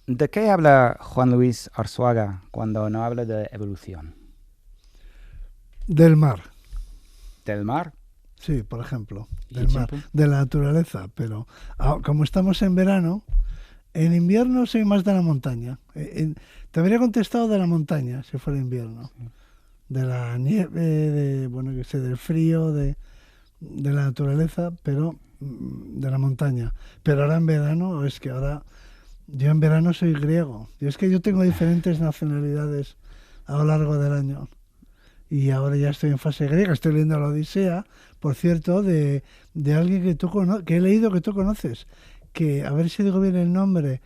¿De qué habla Juan Luis Arzuaga cuando no habla de evolución? Del mar. ¿Del mar? Sí, por ejemplo, ¿Y del mar, siempre? de la naturaleza. Pero como estamos en verano, en invierno soy más de la montaña. Te habría contestado de la montaña si fuera invierno. Sí. De la nieve, bueno, que sé, del frío, de la naturaleza, pero de la montaña. Pero ahora en verano, es que ahora yo en verano soy griego. Y es que yo tengo diferentes nacionalidades a lo largo del año. Y ahora ya estoy en fase griega, estoy leyendo la Odisea, por cierto, de alguien que que he leído que tú conoces, que a ver si digo bien el nombre,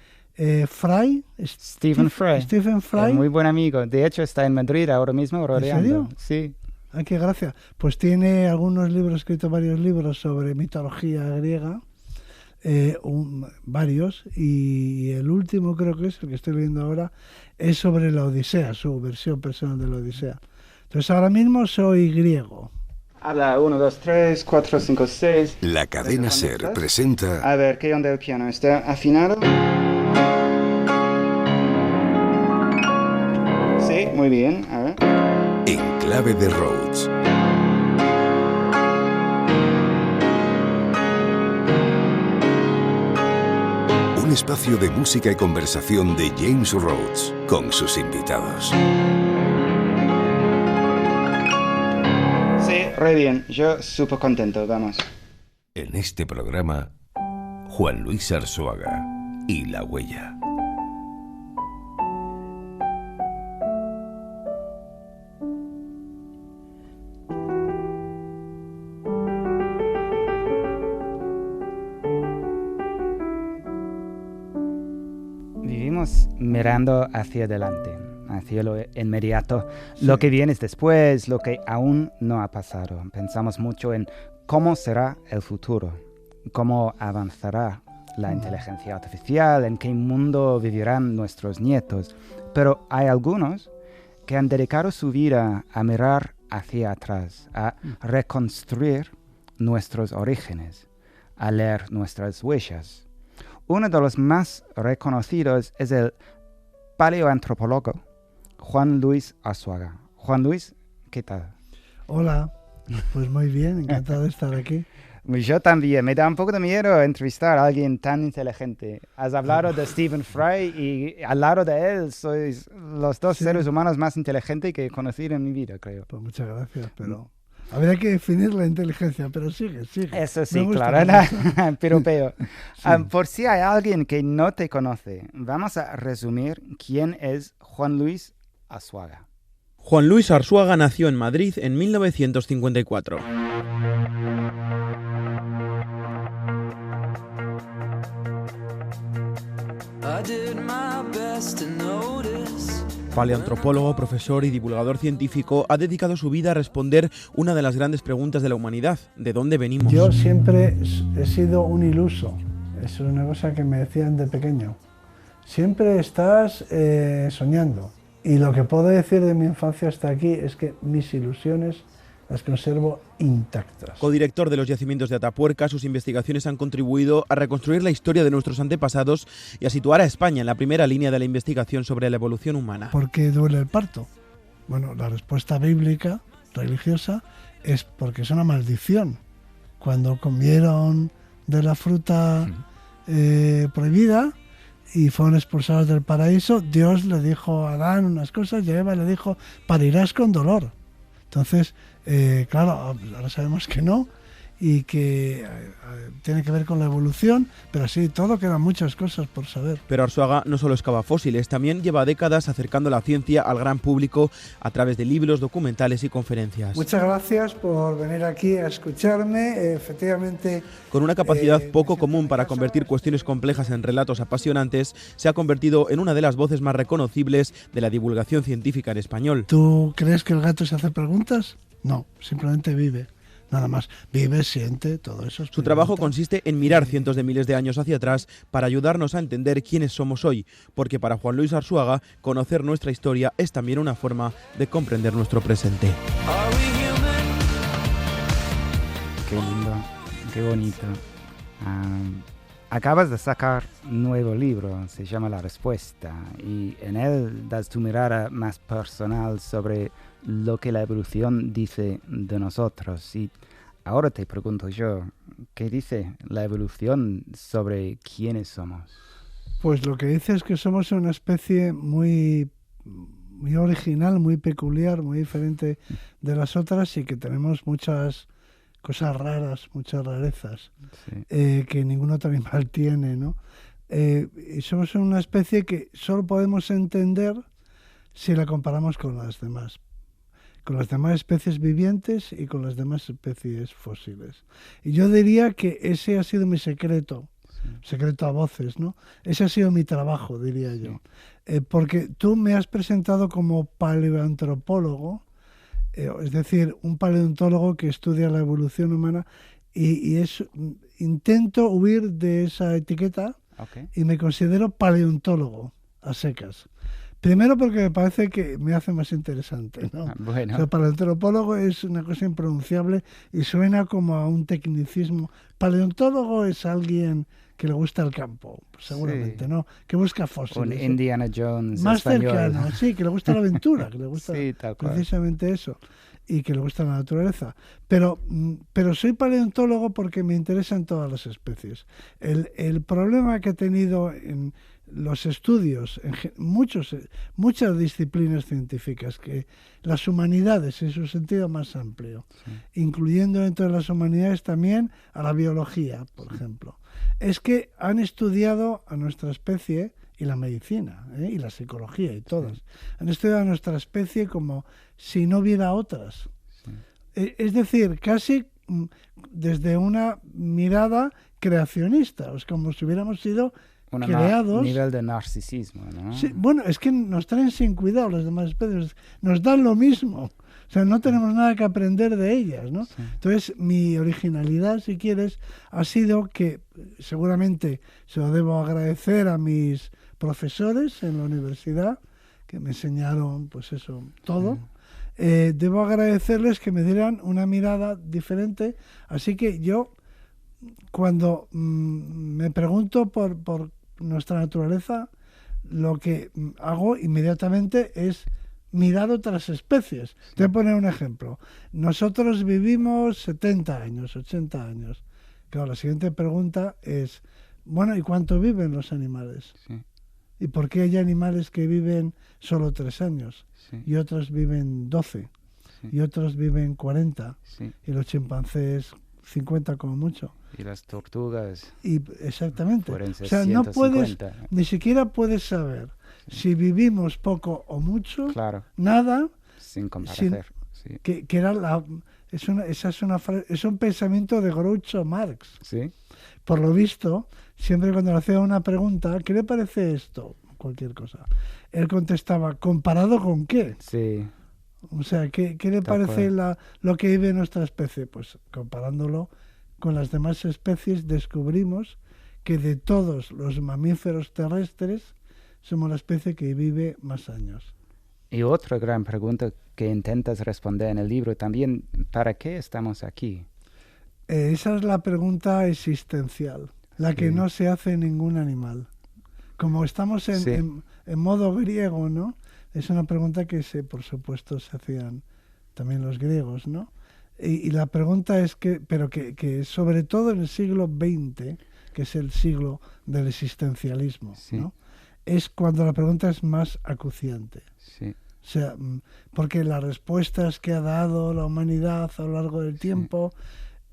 Fry, Stephen Fry. Stephen Fry. Muy buen amigo. De hecho, está en Madrid ahora mismo rodeando. serio? Sí. Ay, qué gracia. Pues tiene algunos libros, escrito varios libros sobre mitología griega, varios, y el último creo que es, el que estoy leyendo ahora, es sobre la Odisea, su versión personal de la Odisea. Entonces ahora mismo soy griego. Habla 1, 2, 3, 4, 5, 6. La cadena SER presenta... A ver, ¿qué onda el piano? ¿Está afinado? Sí, muy bien. A ver. En clave de Rhodes. Un espacio de música y conversación de James Rhodes con sus invitados. Sí, re bien. Yo súper contento, vamos. En este programa, Juan Luis Arzuaga y La Huella. Vivimos mirando hacia adelante, hacia lo inmediato, lo que viene después, lo que aún no ha pasado. Pensamos mucho en cómo será el futuro, cómo avanzará la inteligencia artificial, en qué mundo vivirán nuestros nietos. Pero hay algunos que han dedicado su vida a mirar hacia atrás, a reconstruir nuestros orígenes, a leer nuestras huellas. Uno de los más reconocidos es el paleoantropólogo Juan Luis Arzuaga. Juan Luis, ¿qué tal? Hola, pues muy bien, encantado de estar aquí. Yo también, me da un poco de miedo entrevistar a alguien tan inteligente. Has hablado de Stephen Fry y al lado de él sois los dos seres humanos más inteligentes que he conocido en mi vida, creo. Pues muchas gracias, pero habría que definir la inteligencia, pero sigue. Eso sí, Me gusta, claro, piropeo. Sí. Por si hay alguien que no te conoce, vamos a resumir quién es Juan Luis Arzuaga. Juan Luis Arzuaga nació en Madrid en 1954. Paleoantropólogo, profesor y divulgador científico, ha dedicado su vida a responder una de las grandes preguntas de la humanidad: ¿de dónde venimos? Yo siempre he sido un iluso, es una cosa que me decían de pequeño. Siempre estás soñando. Y lo que puedo decir de mi infancia hasta aquí es que mis ilusiones las conservo intactas. Codirector de los yacimientos de Atapuerca, sus investigaciones han contribuido a reconstruir la historia de nuestros antepasados y a situar a España en la primera línea de la investigación sobre la evolución humana. ¿Por qué duele el parto? Bueno, la respuesta bíblica, religiosa, es porque es una maldición. Cuando comieron de la fruta prohibida y fueron expulsados del paraíso, Dios le dijo a Adán unas cosas y a Eva le dijo: parirás con dolor. Entonces, claro, ahora sabemos que no y que tiene que ver con la evolución, pero así todo quedan muchas cosas por saber. Pero Arzuaga no solo excava fósiles, también lleva décadas acercando la ciencia al gran público a través de libros, documentales y conferencias. Muchas gracias por venir aquí a escucharme, efectivamente. Con una capacidad poco común para convertir cuestiones complejas en relatos apasionantes, se ha convertido en una de las voces más reconocibles de la divulgación científica en español. ¿Tú crees que el gato se hace preguntas? No, simplemente vive. Nada más, vive, siente, todo eso. Su trabajo consiste en mirar cientos de miles de años hacia atrás para ayudarnos a entender quiénes somos hoy, porque para Juan Luis Arzuaga, conocer nuestra historia es también una forma de comprender nuestro presente. Qué lindo, qué bonito. Acabas de sacar un nuevo libro, se llama La Respuesta, y en él das tu mirada más personal sobre lo que la evolución dice de nosotros. Y ahora te pregunto yo, ¿qué dice la evolución sobre quiénes somos? Pues lo que dice es que somos una especie muy original, muy peculiar, muy diferente de las otras y que tenemos muchas cosas raras, muchas rarezas, que ningún otro animal tiene, ¿no? Y somos una especie que solo podemos entender si la comparamos con las demás especies vivientes y con las demás especies fósiles. Y yo diría que ese ha sido mi secreto a voces, ¿no? Ese ha sido mi trabajo, diría yo. Porque tú me has presentado como paleoantropólogo, es decir, un paleontólogo que estudia la evolución humana y intento huir de esa etiqueta y me considero paleontólogo a secas. Primero porque me parece que me hace más interesante, ¿no? Bueno. O sea, paleoantropólogo es una cosa impronunciable y suena como a un tecnicismo. Paleontólogo es alguien que le gusta el campo, seguramente, ¿no? Que busca fósiles. Un Indiana Jones más español. cercano, sí, que le gusta la aventura, que le gusta tal cual. precisamente eso, y que le gusta la naturaleza. Pero soy paleontólogo porque me interesan todas las especies. El problema que he tenido en los estudios, muchas disciplinas científicas, que las humanidades en su sentido más amplio, incluyendo dentro de las humanidades también a la biología, por ejemplo, es que han estudiado a nuestra especie y la medicina, y la psicología y todas. Han estudiado a nuestra especie como si no hubiera otras. Es decir, casi desde una mirada creacionista, es como si hubiéramos sido creados. Un nivel de narcisismo, ¿no? Sí, bueno, es que nos traen sin cuidado las demás especies, nos dan lo mismo. O sea, no tenemos nada que aprender de ellas, ¿no? Entonces, mi originalidad, si quieres, ha sido que, seguramente se lo debo agradecer a mis profesores en la universidad, que me enseñaron, pues eso, todo. Debo agradecerles que me dieran una mirada diferente. Así que yo, cuando me pregunto por nuestra naturaleza, lo que hago inmediatamente es mirar otras especies. Te voy a poner un ejemplo. Nosotros vivimos 70 años, 80 años. Claro, la siguiente pregunta es, bueno, ¿y cuánto viven los animales? ¿Y por qué hay animales que viven solo 3 años? Y otros viven 12, y otros viven 40, y los chimpancés 50 como mucho. Y las tortugas. Exactamente. O sea, no puedes, ni siquiera puedes saber si vivimos poco o mucho, nada, sin comparecer. Que era es un pensamiento de Groucho Marx. Por lo visto, siempre cuando le hacía una pregunta, ¿qué le parece esto? Cualquier cosa. Él contestaba, ¿comparado con qué? O sea, ¿qué le parece lo que vive nuestra especie? Pues comparándolo con las demás especies, descubrimos que de todos los mamíferos terrestres somos la especie que vive más años. Y otra gran pregunta que intentas responder en el libro también, ¿para qué estamos aquí? Esa es la pregunta existencial, la que no se hace ningún animal. Como estamos en modo griego, ¿no? Es una pregunta que por supuesto se hacían también los griegos, ¿no? Y la pregunta es que sobre todo en el siglo XX, que es el siglo del existencialismo, ¿no? Es cuando la pregunta es más acuciante. O sea, porque las respuestas que ha dado la humanidad a lo largo del tiempo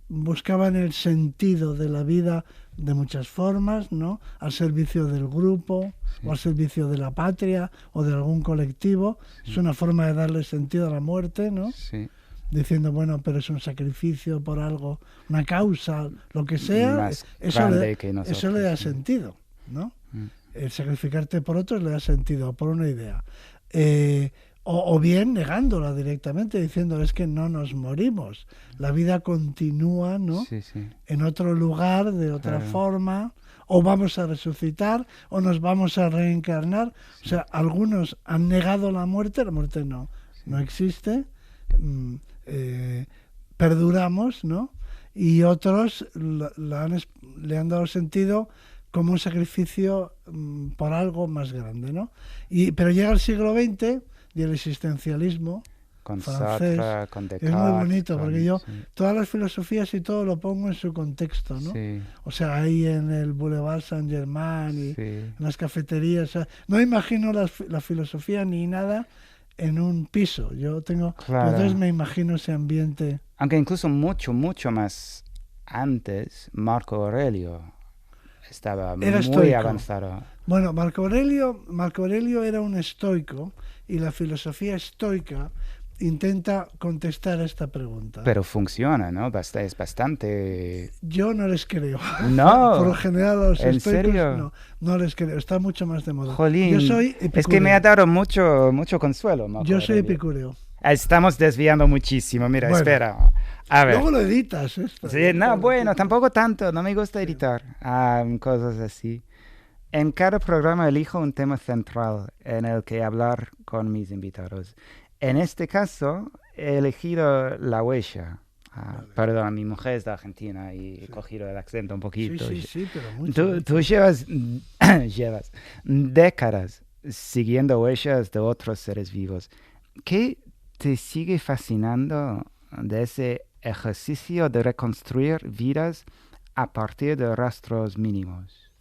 buscaban el sentido de la vida de muchas formas, ¿no? Al servicio del grupo, o al servicio de la patria, o de algún colectivo. Es una forma de darle sentido a la muerte, ¿no? Diciendo, bueno, pero es un sacrificio por algo, una causa, lo que sea, eso le da sentido, ¿no? El sacrificarte por otros le da sentido, por una idea. O bien negándola directamente, diciendo, es que no nos morimos, la vida continúa, ¿no? En otro lugar, de otra forma, o vamos a resucitar, o nos vamos a reencarnar. O sea, algunos han negado la muerte no existe, perduramos, ¿no? Y otros le han dado sentido como un sacrificio por algo más grande, ¿no? Pero llega el siglo XX y el existencialismo Con francés Sartre, con Descartes. es muy bonito, porque yo sí. todas las filosofías y todo lo pongo en su contexto, ¿no? Sí, O sea, ahí en el Boulevard Saint-Germain y sí. en las cafeterías. O sea, no imagino la filosofía ni nada en un piso. Yo tengo... Claro. Entonces me imagino ese ambiente. Aunque incluso mucho más antes, Marco Aurelio estaba Era muy estoico. avanzado. Bueno, Marco Aurelio era un estoico y la filosofía estoica intenta contestar a esta pregunta. Pero funciona, ¿no? Es bastante... Yo no les creo. No. Por lo general a los ¿En estoicos serio? no les creo. Está mucho más de moda. Jolín, Yo soy epicúreo. es que me ha dado mucho consuelo, Marco Yo soy Aurelio. epicúreo. Estamos desviando muchísimo. Mira, Bueno. espera. A ver. Luego lo editas, ¿eh? Sí, no, bueno, tampoco tanto. No me gusta editar cosas así. En cada programa elijo un tema central en el que hablar con mis invitados. En este caso, he elegido la huella. Perdón, mi mujer es de Argentina y he cogido el acento un poquito. Sí, pero mucho. Tú llevas décadas siguiendo huellas de otros seres vivos. ¿Qué te sigue fascinando de ese ejercicio de reconstruir vidas a partir de rastros mínimos?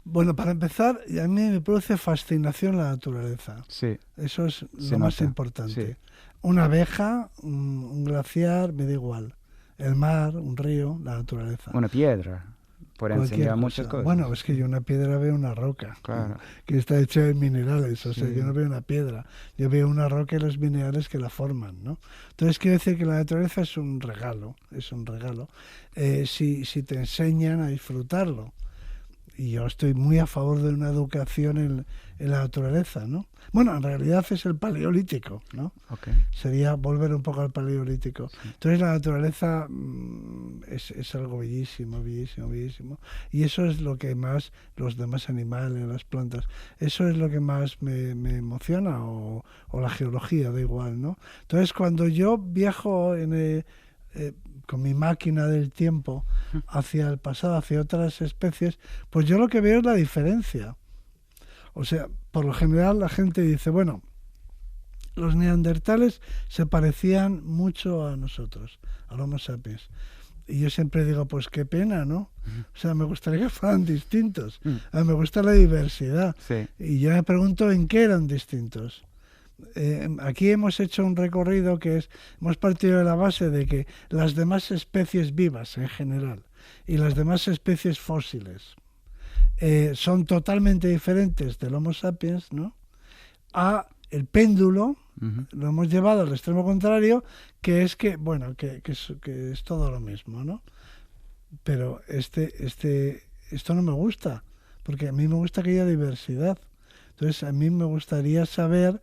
Bueno, para empezar, a mí me produce fascinación la naturaleza. Sí. Eso es Se lo más nota, importante. sí. Una abeja, un glaciar, me da igual. El mar, un río, la naturaleza. Una piedra puede Cualquier enseñar cosa. muchas cosas. Bueno, es que yo una piedra veo una roca, Claro. que está hecha de minerales. O sea, Sí. yo no veo una piedra. Yo veo una roca y los minerales que la forman, ¿no? Entonces quiero decir que la naturaleza es un regalo. Es un regalo. Si te enseñan a disfrutarlo. Y yo estoy muy a favor de una educación en la naturaleza, ¿no? Bueno, en realidad es el paleolítico, ¿no? Okay. Sería volver un poco al paleolítico. Entonces la naturaleza es algo bellísimo, bellísimo, bellísimo. Y eso es lo que más, los demás animales, las plantas, eso es lo que más me emociona, o la geología, da igual, ¿no? Entonces cuando yo viajo con mi máquina del tiempo hacia el pasado, hacia otras especies, pues yo lo que veo es la diferencia. O sea, por lo general la gente dice, bueno, los neandertales se parecían mucho a nosotros, al Homo sapiens. Y yo siempre digo, pues qué pena, ¿no? O sea, me gustaría que fueran distintos. Me gusta la diversidad. Sí. Y yo me pregunto en qué eran distintos. Aquí hemos hecho un recorrido hemos partido de la base de que las demás especies vivas en general y las demás especies fósiles son totalmente diferentes del Homo sapiens, ¿no? A el péndulo, lo hemos llevado al extremo contrario, que es que es todo lo mismo, ¿no? Pero esto no me gusta, porque a mí me gusta que haya diversidad. Entonces a mí me gustaría saber.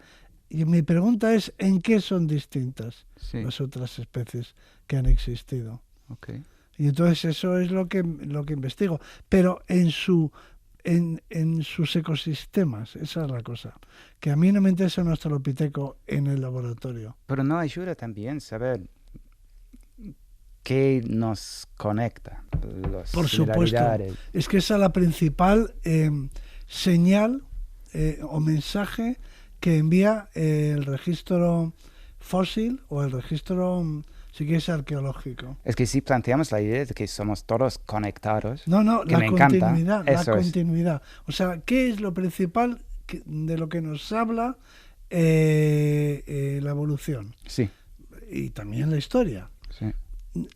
Y mi pregunta es, ¿en qué son distintas las otras especies que han existido? Okay. Y entonces eso es lo que investigo. Pero en sus ecosistemas, esa es la cosa. Que a mí no me interesa un australopiteco en el laboratorio. Pero no ayuda también saber qué nos conecta, las Por supuesto. similaridades. Es que esa es la principal señal o mensaje que envía el registro fósil o el registro, si quieres, arqueológico. Es que si planteamos la idea de que somos todos conectados, No, que la me encanta, continuidad, eso la es. continuidad. O sea, ¿qué es lo principal de lo que nos habla la evolución? Sí, Y también la historia. sí,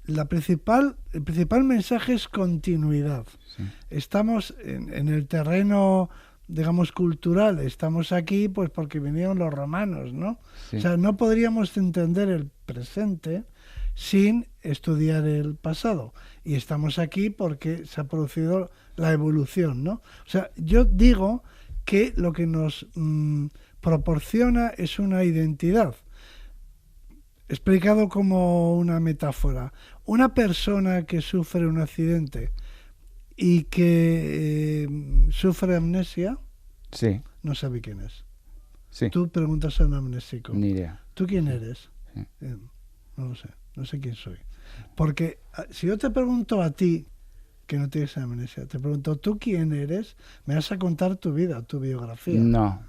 El principal mensaje es continuidad. sí. Estamos en el terreno, digamos, cultural. Estamos aquí pues porque vinieron los romanos, ¿no? Sí. O sea, no podríamos entender el presente sin estudiar el pasado. Y estamos aquí porque se ha producido la evolución, ¿no? O sea, yo digo que lo que nos proporciona es una identidad. Explicado como una metáfora. Una persona que sufre un accidente y que sufre amnesia, Sí, no sabe quién es. sí. Tú preguntas a un amnésico, Ni idea. ¿tú quién eres? Sí. No lo sé, no sé quién soy. Porque si yo te pregunto a ti que no tienes amnesia. Te pregunto, ¿tú quién eres? Me vas a contar tu vida, tu biografía. No,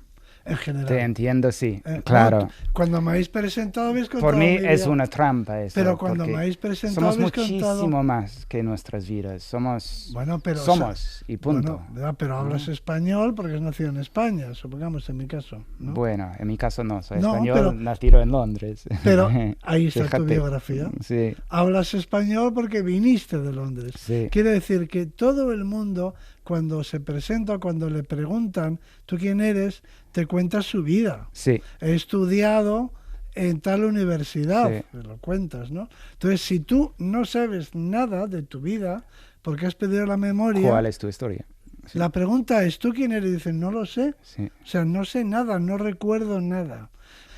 En general. te entiendo, sí, claro. No, cuando me habéis presentado habéis contado Por mí mi es vida. una trampa eso. Pero cuando porque me habéis presentado somos habéis muchísimo contado... más que nuestras vidas. Somos, Bueno, pero, somos y punto. Bueno, ¿verdad? Pero hablas español porque has nacido en España, supongamos en mi caso, ¿no? Bueno, en mi caso no, soy No, español, pero- nacido en Londres. Pero ahí está tu Fíjate. biografía. Sí, Hablas español porque viniste de Londres. sí, Quiere decir que todo el mundo, cuando se presenta, cuando le preguntan, ¿tú quién eres?, te cuenta su vida. sí, He estudiado en tal universidad, Sí. te lo cuentas, ¿no? Entonces, si tú no sabes nada de tu vida, porque has perdido la memoria, ¿cuál es tu historia? Sí, la pregunta es, ¿tú quién eres? Y dicen, no lo sé. sí, O sea, no sé nada, no recuerdo nada.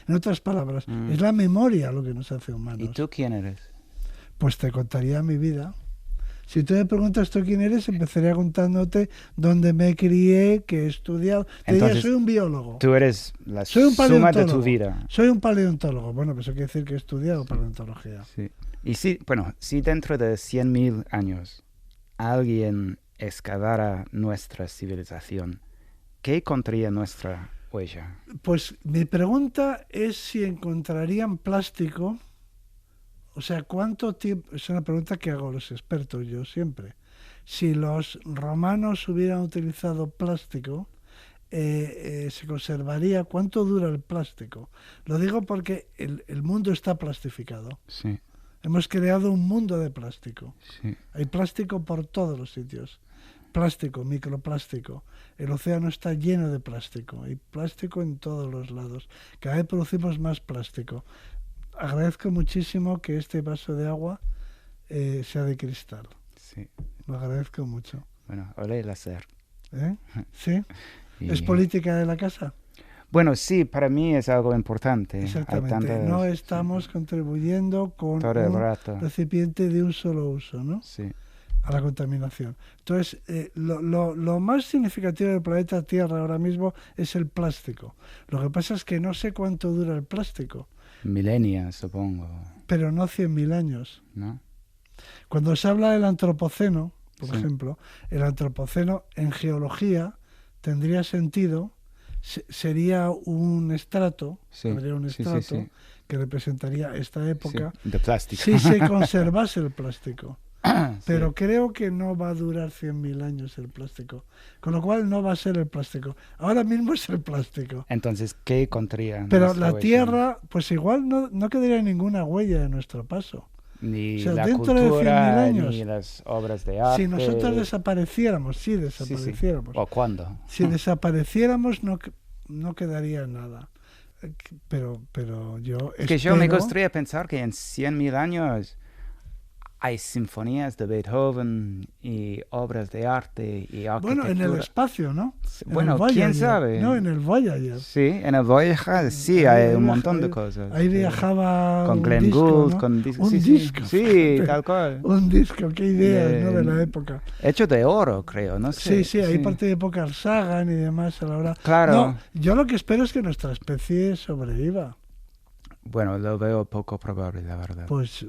En otras palabras, Mm. es la memoria lo que nos hace ¿Y humanos. tú quién eres? Pues te contaría mi vida. Si tú me preguntas tú quién eres, empezaría contándote dónde me crié, qué he estudiado. Te diría, Entonces, soy un biólogo. Tú eres la Soy un suma de paleontólogo. tu vida. Soy un paleontólogo. Bueno, pues eso quiere decir que he estudiado paleontología. Sí. Y si, bueno, si dentro de 100.000 años alguien excavara nuestra civilización, ¿qué encontraría nuestra huella? Pues mi pregunta es si encontrarían plástico. O sea, ¿cuánto tiempo? Es una pregunta que hago a los expertos yo siempre. Si los romanos hubieran utilizado plástico, se conservaría. ¿Cuánto dura el plástico? Lo digo porque el mundo está plastificado. Sí, Hemos creado un mundo de plástico. sí, Hay plástico por todos los sitios. Plástico, microplástico. El océano está lleno de plástico. Hay plástico en todos los lados. Cada vez producimos más plástico. Agradezco muchísimo que este vaso de agua sea de cristal. sí. Lo agradezco mucho. Bueno, olé el hacer. ¿Eh? ¿Sí? Y- ¿Es política de la casa? Bueno, sí, para mí es algo importante. Hay Exactamente. tantas- No estamos contribuyendo con Todo el un rato. recipiente de un solo uso, ¿no? Sí, A la contaminación. Entonces, lo más significativo del planeta Tierra ahora mismo es el plástico. Lo que pasa es que no sé cuánto dura el plástico, milenias, supongo, pero no 100.000 años. ¿no? Cuando se habla del antropoceno, por Sí. ejemplo, el antropoceno en geología tendría sentido, sería un estrato, Sí, habría un sí, sí, estrato sí. que representaría esta época, Sí, de plástico. si se conservase el plástico. Sí. Pero creo que no va a durar 100.000 años el plástico. Con lo cual no va a ser el plástico. Ahora mismo es el plástico. Entonces, ¿qué encontraría? Pero nuestra la huella? Tierra, pues igual no quedaría ninguna huella de nuestro paso. Ni o sea, la dentro de 100.000 cultura, años, ni las obras de arte. Si nosotros desapareciéramos, Sí, sí. desapareciéramos. ¿O cuándo? Si desapareciéramos no quedaría nada. Pero yo Es que yo me espero- gustaría pensar que en 100.000 años hay sinfonías de Beethoven y obras de arte y arquitectura. Bueno, en el espacio, ¿no? En Bueno, el quién Voyager. sabe. No, en el Voyager. Sí, en el Voyager sí Ahí hay un viaja- montón de ahí- cosas. Ahí sí. viajaba Con un Glenn disco, Gould, ¿no? con disco. Un sí, disco. Sí, fíjate. tal cual. Un disco, qué ideas, De- ¿no? De la época. Hecho de oro, creo, no sé. Sí, ahí parte de Carl Sagan y demás a la hora. Claro. No, yo lo que espero es que nuestra especie sobreviva. Bueno, lo veo poco probable, la verdad. Pues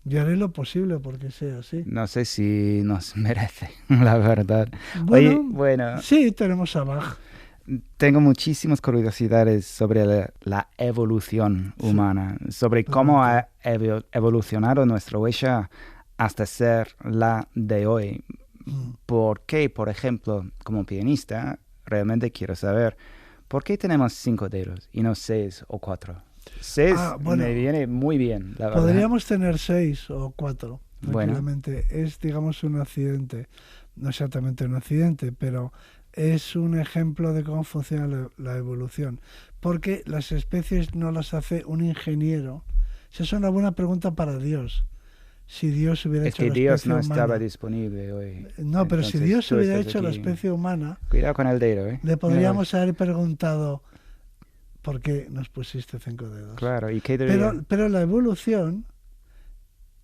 yo haré lo posible porque sea así. No sé si nos merece, la verdad. Bueno, Oye, bueno, sí, tenemos a Bach. tengo muchísimas curiosidades sobre la evolución humana, sobre cómo ha evolucionado nuestra huella hasta ser la de hoy. ¿Por qué, por ejemplo, como pianista, realmente quiero saber por qué tenemos 5 dedos y no 6 o 4? 6 bueno, me viene muy bien, la verdad. Podríamos tener 6 o 4, Bueno. tranquilamente. Es, digamos, un accidente. No exactamente un accidente, pero es un ejemplo de cómo funciona la evolución. Porque las especies no las hace un ingeniero. Esa es una buena pregunta para Dios. Si Dios hubiera Es hecho que la Dios especie no humana. estaba disponible hoy. No, pero si Entonces, Dios tú hubiera estás hecho la aquí. especie humana, Cuidado con el dedo, ¿eh? le podríamos haber preguntado ¿por qué nos pusiste 5 dedos? Claro, ¿y qué debería? Pero la evolución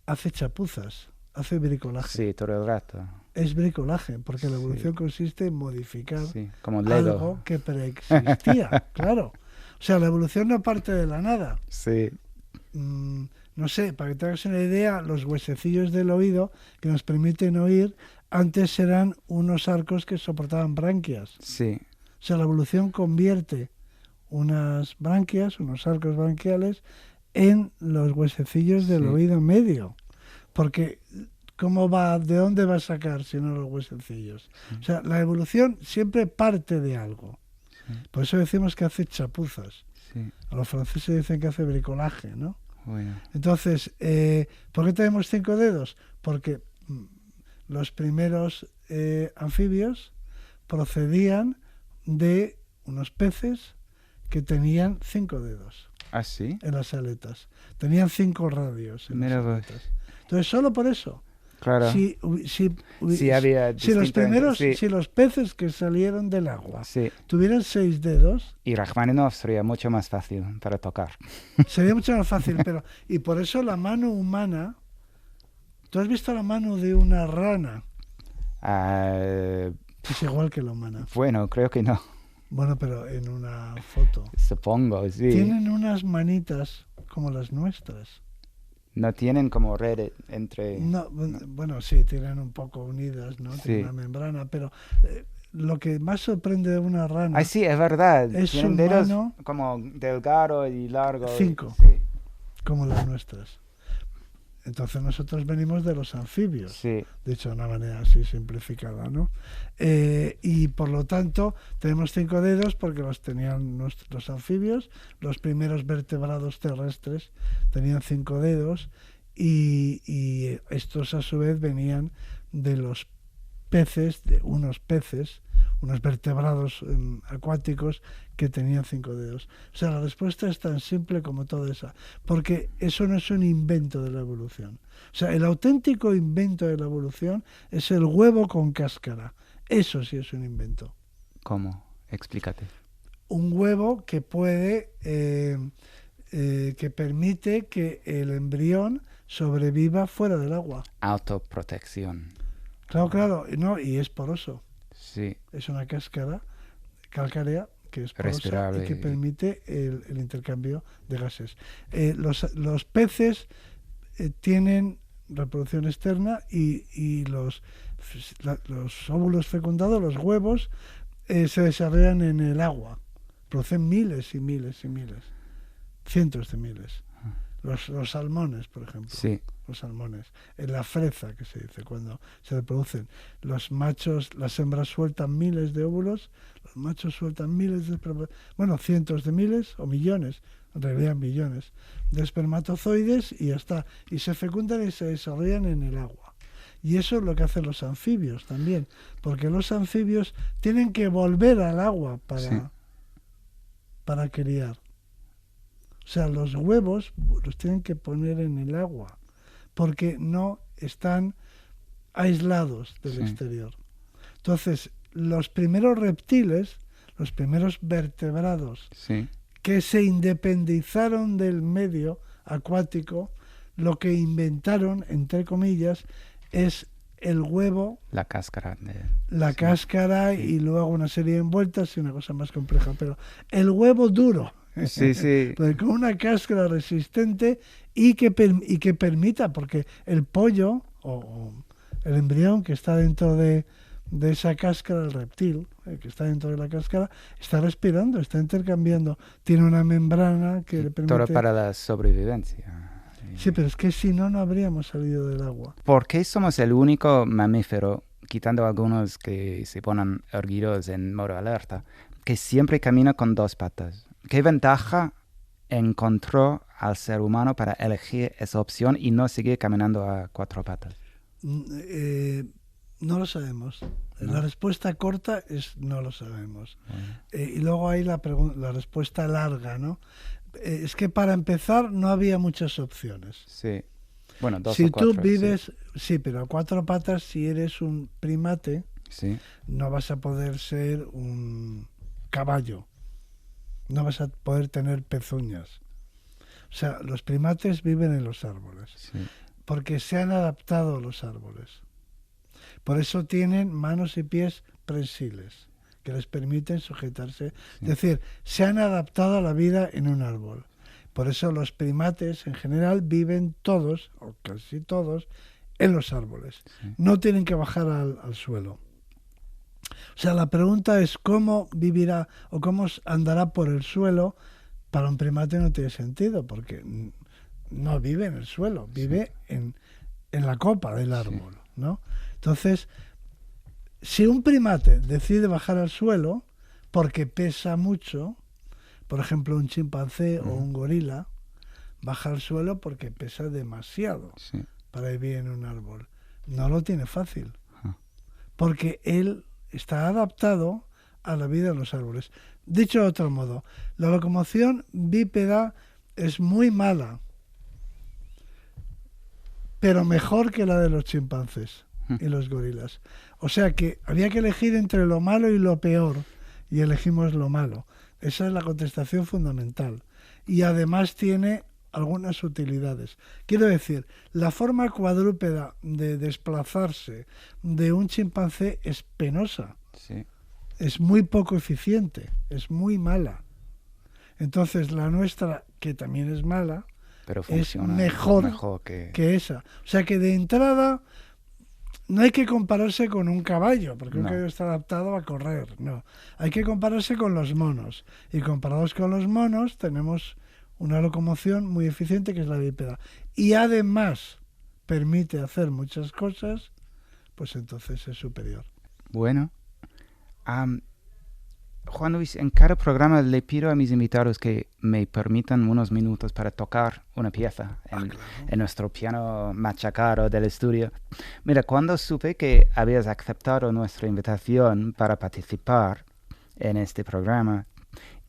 hace chapuzas, hace bricolaje. Sí, todo el rato. Es bricolaje, porque la Sí. evolución consiste en modificar Sí, como Lego. algo que preexistía, claro. O sea, la evolución no parte de la nada. Sí, No sé, para que te hagas una idea, los huesecillos del oído que nos permiten oír antes eran unos arcos que soportaban branquias. Sí, O sea, la evolución convierte unas branquias, unos arcos branquiales, en los huesecillos del Sí. oído medio. Porque, ¿de dónde va a sacar si no los huesecillos? O sea, la evolución siempre parte de algo. Sí. Por eso decimos que hace chapuzas. sí. A los franceses dicen que hace bricolaje, ¿no? Bueno, Entonces, ¿por qué tenemos 5 dedos? Porque los primeros anfibios procedían de unos peces que tenían 5 dedos ¿ah, sí? en las aletas. Tenían 5 radios en Mira las vos. aletas. Entonces, solo por eso. Claro. Si había si los peces que salieron del agua Sí. tuvieran 6 dedos, Y Rachmaninoff sería mucho más fácil para tocar. sería mucho más fácil. Y por eso la mano humana... ¿Tú has visto la mano de una rana? Ah, Es igual que la humana. bueno, creo que no. Bueno, pero en una foto. Supongo, sí. Tienen unas manitas como las nuestras. No tienen como red entre... No, bueno, sí, tienen un poco unidas, ¿no? Sí. Tienen una membrana, pero lo que más sorprende de una rana... Ah, sí, es verdad. Es Tienen su dedos mano- como delgado y largo. 5. Sí. como las nuestras. Entonces nosotros venimos de los anfibios, Sí. dicho de una manera así simplificada, ¿no? Y por lo tanto tenemos 5 dedos porque los tenían los anfibios, los primeros vertebrados terrestres tenían 5 dedos y estos a su vez venían de los peces, de unos vertebrados acuáticos que tenían 5 dedos. O sea, la respuesta es tan simple como toda esa, porque eso no es un invento de la evolución. O sea, el auténtico invento de la evolución es el huevo con cáscara. Eso sí es un invento. ¿Cómo? Explícate. Un huevo que puede, que permite que el embrión sobreviva fuera del agua. Autoprotección. Claro, no, y es poroso. Sí. Es una cáscara calcárea que es porosa Respirable. y que permite el intercambio de gases. Los peces tienen reproducción externa y los óvulos fecundados, los huevos, se desarrollan en el agua. Producen miles y miles y miles, cientos de miles. Los salmones, por ejemplo. Sí. Los salmones, en la freza que se dice cuando se reproducen, los machos, las hembras sueltan miles de óvulos, los machos sueltan cientos de miles o millones, en realidad millones de espermatozoides y ya está, y se fecundan y se desarrollan en el agua. Y eso es lo que hacen los anfibios también, porque los anfibios tienen que volver al agua para criar. O sea, los huevos los tienen que poner en el agua porque no están aislados del exterior. Entonces, los primeros reptiles, los primeros vertebrados que se independizaron del medio acuático, lo que inventaron, entre comillas, es el huevo, La cáscara. cáscara y luego una serie de envueltas y una cosa más compleja, pero el huevo duro. Sí, sí. Con una cáscara resistente y que permita, porque el pollo o el embrión que está dentro de esa cáscara, el reptil que está dentro de la cáscara, está respirando, está intercambiando, tiene una membrana que le permite... Todo para la sobrevivencia. Sí, pero es que si no, no habríamos salido del agua. ¿Por qué somos el único mamífero, quitando algunos que se ponen erguidos en modo alerta, que siempre camina con 2 patas? ¿Qué ventaja encontró al ser humano para elegir esa opción y no seguir caminando a 4 patas? No lo sabemos. ¿No? La respuesta corta es no lo sabemos. Y luego hay la respuesta larga, ¿no? Es que para empezar no había muchas opciones. Sí. Bueno, 2 si o 4. tú vives, sí, pero a 4 patas, si eres un primate, Sí. no vas a poder ser un caballo. No vas a poder tener pezuñas. O sea, los primates viven en los árboles. Sí. Porque se han adaptado a los árboles. Por eso tienen manos y pies prensiles, que les permiten sujetarse. Sí. Es decir, se han adaptado a la vida en un árbol. Por eso los primates en general viven todos, o casi todos, en los árboles. Sí. No tienen que bajar al suelo. O sea, la pregunta es cómo vivirá o cómo andará por el suelo. Para un primate no tiene sentido, porque no vive en el suelo, vive en la copa del árbol, ¿no? Entonces, si un primate decide bajar al suelo porque pesa mucho, por ejemplo un chimpancé o un gorila, baja al suelo porque pesa demasiado Sí. para vivir en un árbol. No lo tiene fácil, porque él está adaptado a la vida en los árboles. Dicho de otro modo, la locomoción bípeda es muy mala, pero mejor que la de los chimpancés y los gorilas. O sea que había que elegir entre lo malo y lo peor, y elegimos lo malo. Esa es la contestación fundamental. Y además tiene algunas utilidades. Quiero decir, la forma cuadrúpeda de desplazarse de un chimpancé es penosa. Sí. Es muy poco eficiente, es muy mala. Entonces la nuestra, que también es mala, Pero es funciona mejor que... esa. O sea que de entrada no hay que compararse con un caballo, porque un No. caballo está adaptado a correr, no. Hay que compararse con los monos. Y comparados con los monos tenemos una locomoción muy eficiente que es la bípeda. Y además permite hacer muchas cosas, pues entonces es superior. Bueno. Juan Luis, en cada programa le pido a mis invitados que me permitan unos minutos para tocar una pieza en nuestro piano machacado del estudio. Mira, cuando supe que habías aceptado nuestra invitación para participar en este programa,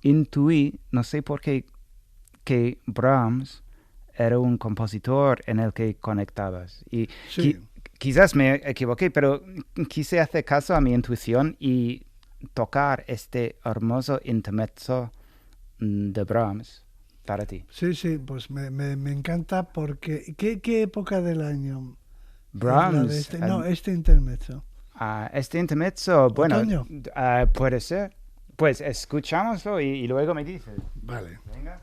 intuí, no sé por qué, que Brahms era un compositor en el que conectabas. Y Sí. quizás me equivoqué, pero quise hacer caso a mi intuición y tocar este hermoso intermezzo de Brahms para ti. Sí, sí, pues me encanta porque... ¿Qué época del año? Brahms. Este intermezzo. Este intermezzo, bueno, ¿Otoño? puede ser. Pues escuchámoslo y luego me dices. Vale. Venga.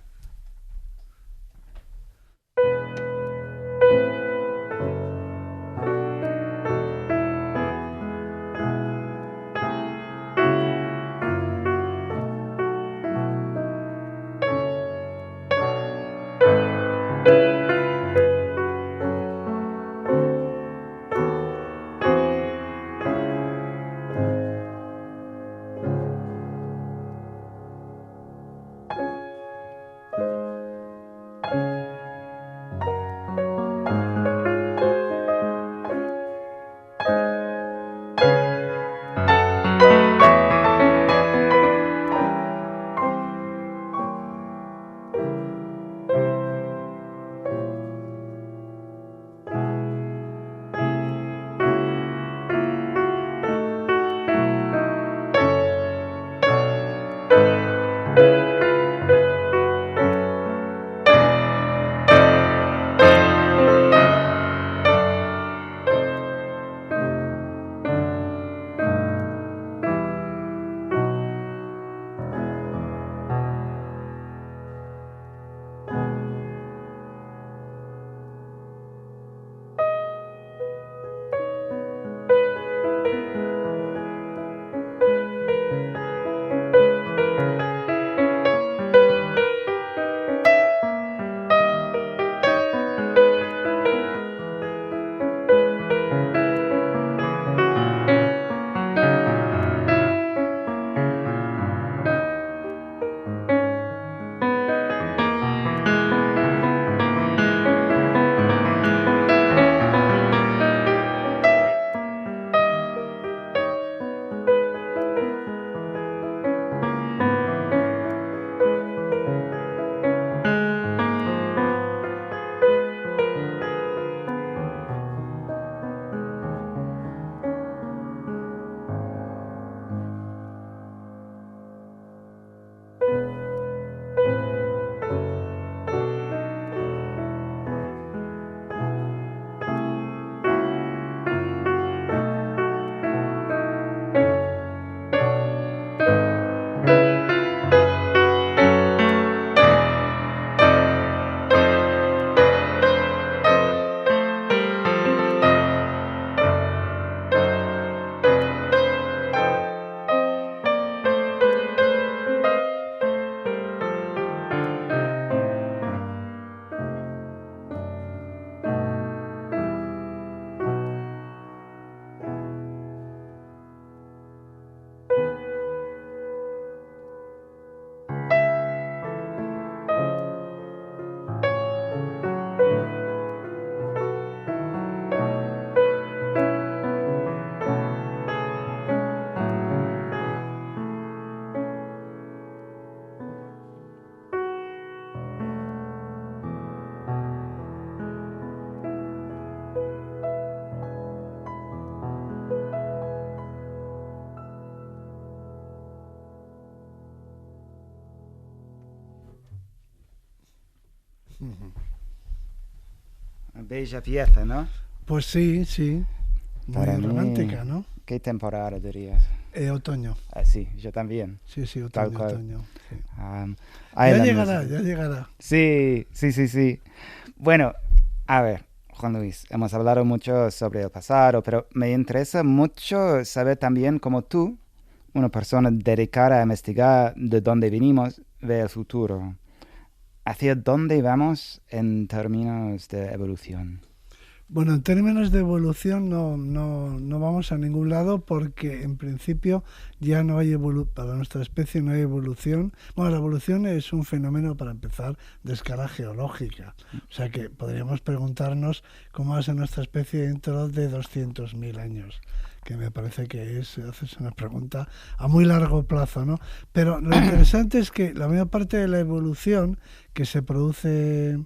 Bella pieza, ¿no? Pues sí, sí. Muy Para mí, romántica, ¿no? ¿Qué temporada dirías? Otoño. Sí, yo también. Sí, sí, Tal otoño, cual. otoño. Sí. Hay Ya la llegará, música. ya llegará. Sí, sí, sí, sí. Bueno, a ver, Juan Luis, hemos hablado mucho sobre el pasado, pero me interesa mucho saber también cómo tú, una persona dedicada a investigar de dónde venimos, ve el futuro. ¿Hacia dónde vamos en términos de evolución? Bueno, en términos de evolución no vamos a ningún lado porque en principio ya no hay para nuestra especie no hay evolución. Bueno, la evolución es un fenómeno, para empezar, de escala geológica. O sea que podríamos preguntarnos cómo va a ser nuestra especie dentro de 200.000 años, que me parece que haces una pregunta a muy largo plazo, ¿no? Pero lo interesante es que la mayor parte de la evolución que se produce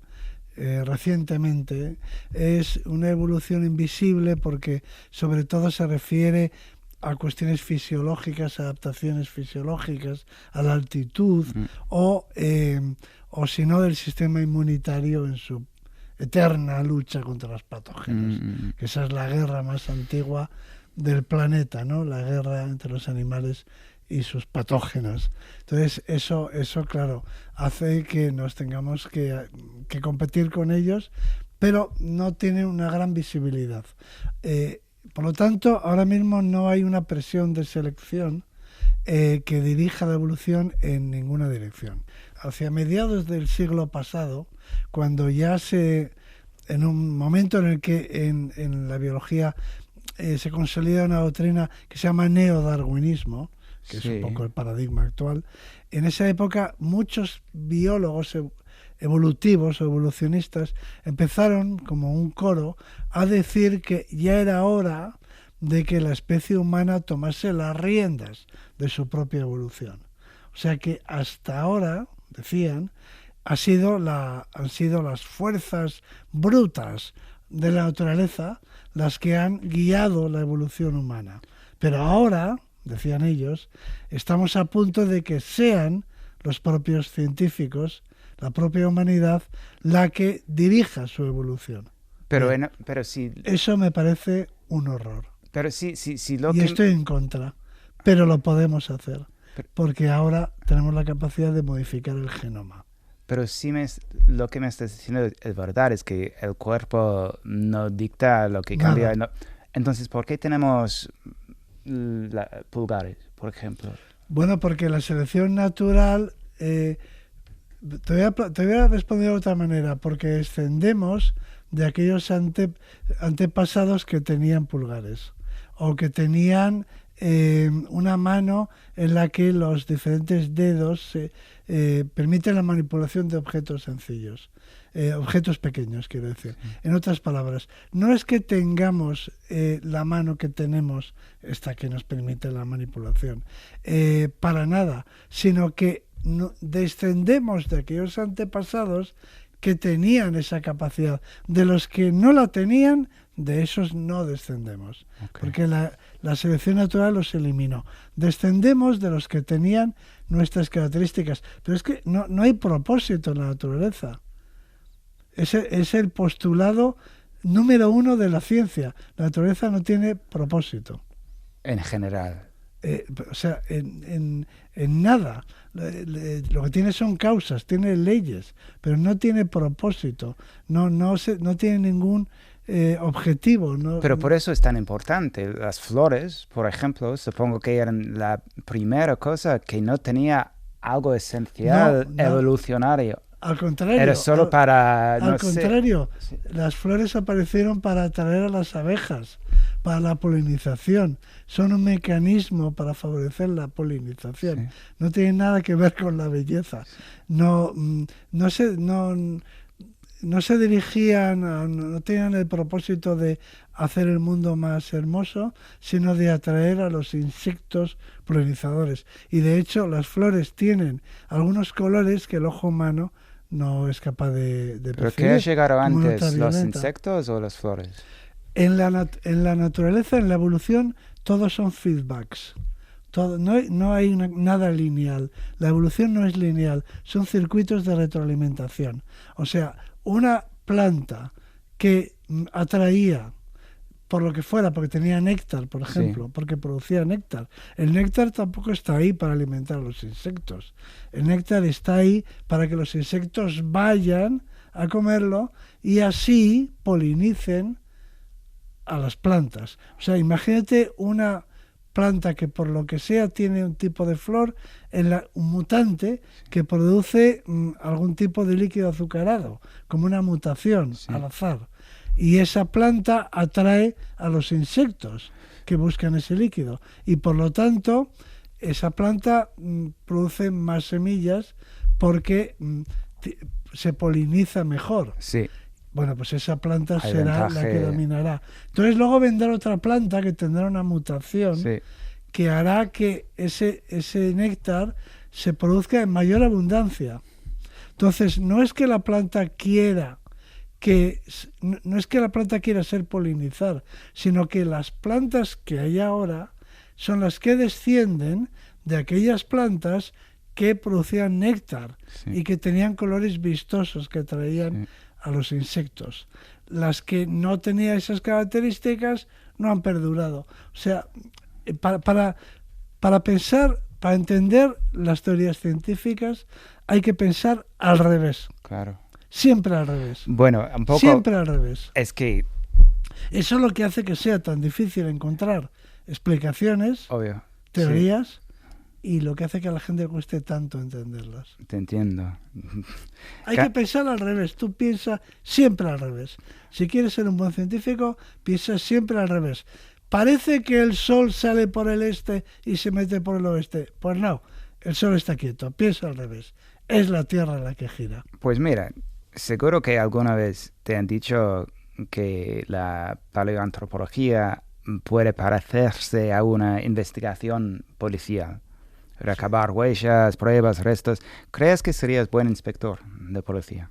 recientemente es una evolución invisible porque sobre todo se refiere a cuestiones fisiológicas, adaptaciones fisiológicas, a la altitud o si no del sistema inmunitario en su eterna lucha contra los patógenos, que esa es la guerra más antigua del planeta, ¿no? La guerra entre los animales y sus patógenos. Entonces eso claro, hace que nos tengamos que competir con ellos, pero no tiene una gran visibilidad. Por lo tanto, ahora mismo no hay una presión de selección que dirija la evolución en ninguna dirección. Hacia mediados del siglo pasado, cuando ya en un momento en el que en la biología se consolida una doctrina que se llama neodarwinismo, que es un poco el paradigma actual. En esa época muchos biólogos evolutivos o evolucionistas empezaron como un coro a decir que ya era hora de que la especie humana tomase las riendas de su propia evolución. O sea que hasta ahora, decían, han sido las fuerzas brutas de la naturaleza las que han guiado la evolución humana. Pero ahora, decían ellos, estamos a punto de que sean los propios científicos, la propia humanidad, la que dirija su evolución. Pero si... Eso me parece un horror. Pero si y estoy en contra, pero lo podemos hacer, porque ahora tenemos la capacidad de modificar el genoma. Pero sí lo que me estás diciendo es verdad, es que el cuerpo no dicta lo que cambia. No. Entonces, ¿por qué tenemos pulgares, por ejemplo? Bueno, porque la selección natural, te voy a responder de otra manera, porque descendemos de aquellos antepasados que tenían pulgares o que tenían una mano en la que los diferentes dedos permiten la manipulación de objetos sencillos, objetos pequeños, quiero decir. En otras palabras, no es que tengamos la mano que tenemos, esta que nos permite la manipulación, para nada, sino que descendemos de aquellos antepasados que tenían esa capacidad. De los que no la tenían, de esos no descendemos, porque la selección natural los eliminó. Descendemos de los que tenían nuestras características, pero es que no hay propósito en la naturaleza. Es el postulado número uno de la ciencia. La naturaleza no tiene propósito. En general. O sea, en nada. Lo que tiene son causas, tiene leyes, pero no tiene propósito. No tiene ningún objetivo. Pero por eso es tan importante. Las flores, por ejemplo, supongo que eran la primera cosa que no tenía algo esencial evolucionario. Al contrario. Era solo para... Al contrario, las flores aparecieron para atraer a las abejas, para la polinización. Son un mecanismo para favorecer la polinización. Sí. No tienen nada que ver con la belleza. No se dirigían, no tenían el propósito de hacer el mundo más hermoso, sino de atraer a los insectos polinizadores. Y de hecho, las flores tienen algunos colores que el ojo humano no es capaz de percibir. ¿Pero qué llegaron antes, los insectos o las flores? En la naturaleza, en la evolución, todos son feedbacks. Todo, no hay nada lineal. La evolución no es lineal, son circuitos de retroalimentación. O sea, una planta que atraía por lo que fuera, porque tenía néctar, por ejemplo, porque producía néctar. El néctar tampoco está ahí para alimentar a los insectos. El néctar está ahí para que los insectos vayan a comerlo y así polinicen a las plantas. O sea, imagínate una planta que por lo que sea tiene un tipo de flor, un mutante que produce algún tipo de líquido azucarado, como una mutación al azar. Y esa planta atrae a los insectos que buscan ese líquido. Y por lo tanto, esa planta produce más semillas porque se poliniza mejor. Sí. Bueno, pues esa planta Hay será ventaja. la que dominará. Entonces luego vendrá otra planta que tendrá una mutación que hará que ese néctar se produzca en mayor abundancia. Entonces no es que la planta quiera ser polinizar, sino que las plantas que hay ahora son las que descienden de aquellas plantas que producían néctar y que tenían colores vistosos que atraían a los insectos. Las que no tenían esas características no han perdurado. O sea, para pensar, para entender las teorías científicas, hay que pensar al revés. Claro. Siempre al revés. Bueno, un poco... Siempre al revés. Es que... Eso es lo que hace que sea tan difícil encontrar explicaciones, Obvio. teorías, y lo que hace que a la gente le cueste tanto entenderlas. Te entiendo. Hay que pensar al revés. Tú piensas siempre al revés. Si quieres ser un buen científico, piensa siempre al revés. Parece que el sol sale por el este y se mete por el oeste. Pues no, el sol está quieto. Piensa al revés. Es la Tierra la que gira. Pues mira, seguro que alguna vez te han dicho que la paleoantropología puede parecerse a una investigación policial. Recabar huellas, pruebas, restos. ¿Crees que serías buen inspector de policía?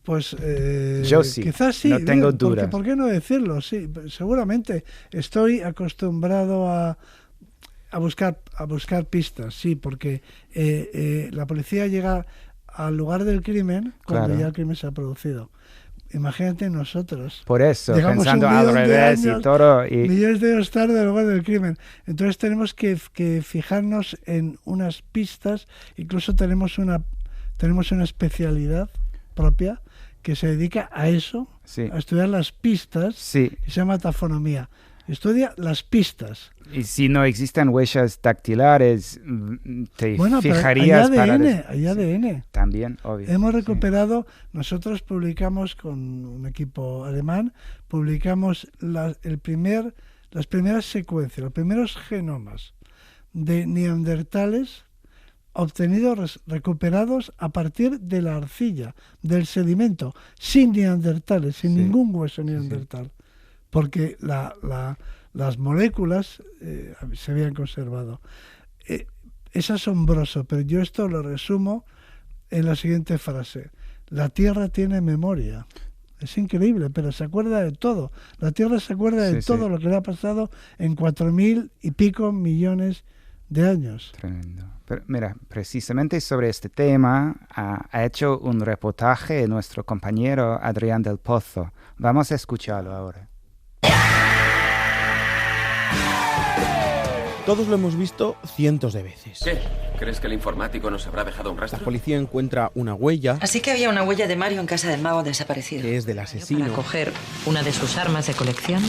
Pues yo sí, quizás sí. No tengo dudas. ¿Por qué no decirlo? Sí, seguramente. Estoy acostumbrado a buscar pistas, sí, porque la policía llega al lugar del crimen cuando ya el crimen se ha producido. Imagínate nosotros. Por eso, llegamos pensando al revés y todo. Y... millones de años tarde al lugar del crimen. Entonces tenemos que fijarnos en unas pistas. Incluso tenemos una especialidad propia que se dedica a eso, a estudiar las pistas, y se llama tafonomía. Estudia las pistas. Y si no existen huellas dactilares, te fijarías hay ADN. También, obvio. Hemos recuperado, nosotros publicamos con un equipo alemán, publicamos las primeras secuencias, los primeros genomas de neandertales recuperados a partir de la arcilla, del sedimento, sin neandertales, sin ningún hueso neandertal. Porque las moléculas se habían conservado. Es asombroso, pero yo esto lo resumo en la siguiente frase. La Tierra tiene memoria. Es increíble, pero se acuerda de todo. La Tierra se acuerda de todo lo que le ha pasado en 4.000 y pico millones de años. Tremendo. Pero mira, precisamente sobre este tema ha hecho un reportaje nuestro compañero Adrián del Pozo. Vamos a escucharlo ahora. Todos lo hemos visto cientos de veces. ¿Qué? ¿Crees que el informático nos habrá dejado un rastro? La policía encuentra una huella. Así que había una huella de Mario en casa del mago desaparecido. Que es del asesino. Para coger una de sus armas de colección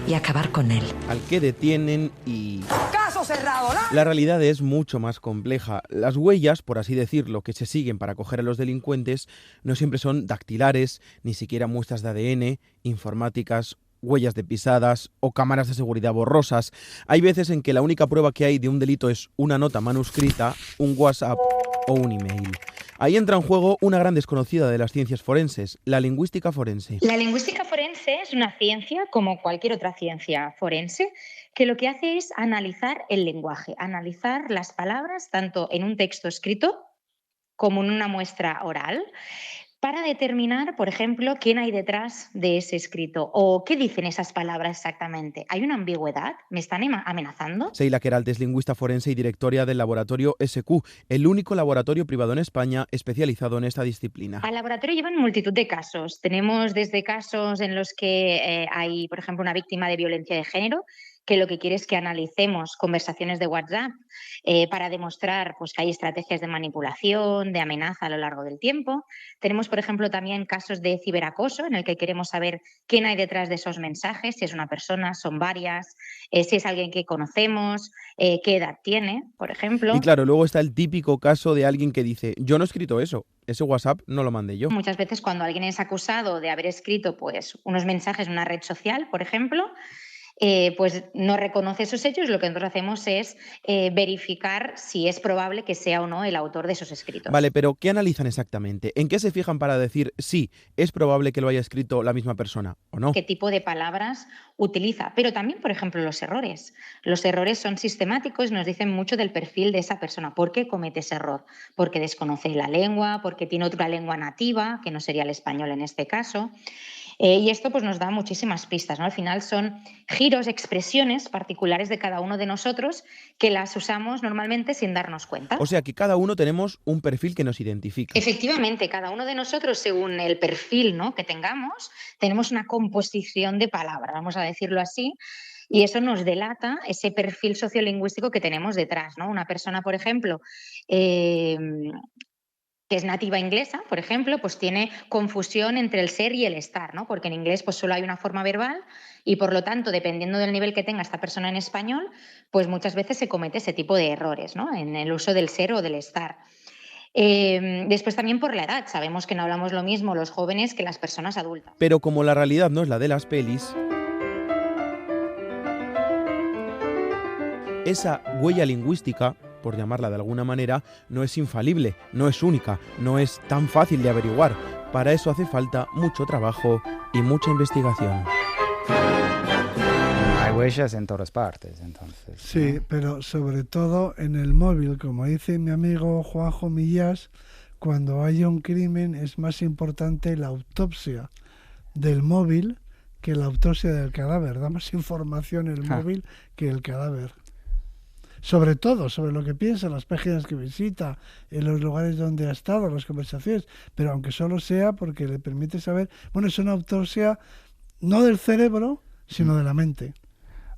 y acabar con él. Al que detienen y... ¡Caso cerrado! ¿No? La realidad es mucho más compleja. Las huellas, por así decirlo, que se siguen para coger a los delincuentes, no siempre son dactilares, ni siquiera muestras de ADN, informáticas, huellas de pisadas o cámaras de seguridad borrosas. Hay veces en que la única prueba que hay de un delito es una nota manuscrita, un WhatsApp o un email. Ahí entra en juego una gran desconocida de las ciencias forenses, la lingüística forense. La lingüística forense es una ciencia, como cualquier otra ciencia forense, que lo que hace es analizar el lenguaje, analizar las palabras tanto en un texto escrito como en una muestra oral, para determinar, por ejemplo, quién hay detrás de ese escrito o qué dicen esas palabras exactamente. ¿Hay una ambigüedad? ¿Me están amenazando? Seila Queralt es lingüista forense y directora del laboratorio SQ, el único laboratorio privado en España especializado en esta disciplina. Al laboratorio llevan multitud de casos. Tenemos desde casos en los que hay, por ejemplo, una víctima de violencia de género, que lo que quiere es que analicemos conversaciones de WhatsApp para demostrar pues, que hay estrategias de manipulación, de amenaza a lo largo del tiempo. Tenemos, por ejemplo, también casos de ciberacoso en el que queremos saber quién hay detrás de esos mensajes, si es una persona, son varias, si es alguien que conocemos, qué edad tiene, por ejemplo. Y claro, luego está el típico caso de alguien que dice, yo no he escrito eso, ese WhatsApp no lo mandé yo. Muchas veces cuando alguien es acusado de haber escrito pues, unos mensajes en una red social, por ejemplo, pues no reconoce esos hechos, lo que nosotros hacemos es verificar si es probable que sea o no el autor de esos escritos. Vale, pero ¿qué analizan exactamente? ¿En qué se fijan para decir sí, es probable que lo haya escrito la misma persona o no? ¿Qué tipo de palabras utiliza? Pero también, por ejemplo, los errores. Los errores son sistemáticos, nos dicen mucho del perfil de esa persona. ¿Por qué comete ese error? Porque desconoce la lengua, porque tiene otra lengua nativa, que no sería el español en este caso. Y esto pues, nos da muchísimas pistas, ¿no? Al final son giros, expresiones particulares de cada uno de nosotros que las usamos normalmente sin darnos cuenta. O sea que cada uno tenemos un perfil que nos identifica. Efectivamente, cada uno de nosotros, según el perfil, ¿no?, que tengamos, tenemos una composición de palabras, vamos a decirlo así. Y eso nos delata ese perfil sociolingüístico que tenemos detrás, ¿no? Una persona, por ejemplo, que es nativa inglesa, por ejemplo, pues tiene confusión entre el ser y el estar, ¿no? Porque en inglés pues solo hay una forma verbal y por lo tanto, dependiendo del nivel que tenga esta persona en español, pues muchas veces se comete ese tipo de errores, ¿no?, en el uso del ser o del estar. Después también por la edad, sabemos que no hablamos lo mismo los jóvenes que las personas adultas. Pero como la realidad no es la de las pelis, esa huella lingüística, por llamarla de alguna manera, no es infalible, no es única, no es tan fácil de averiguar. Para eso hace falta mucho trabajo y mucha investigación. Hay huellas en todas partes, entonces. Sí, ¿no? pero sobre todo en el móvil, como dice mi amigo Juanjo Millás, cuando haya un crimen es más importante la autopsia del móvil que la autopsia del cadáver. Da más información el móvil que el cadáver. Sobre todo, sobre lo que piensa, las páginas que visita, en los lugares donde ha estado, las conversaciones, pero aunque solo sea porque le permite saber, bueno, es una autopsia no del cerebro, sino de la mente.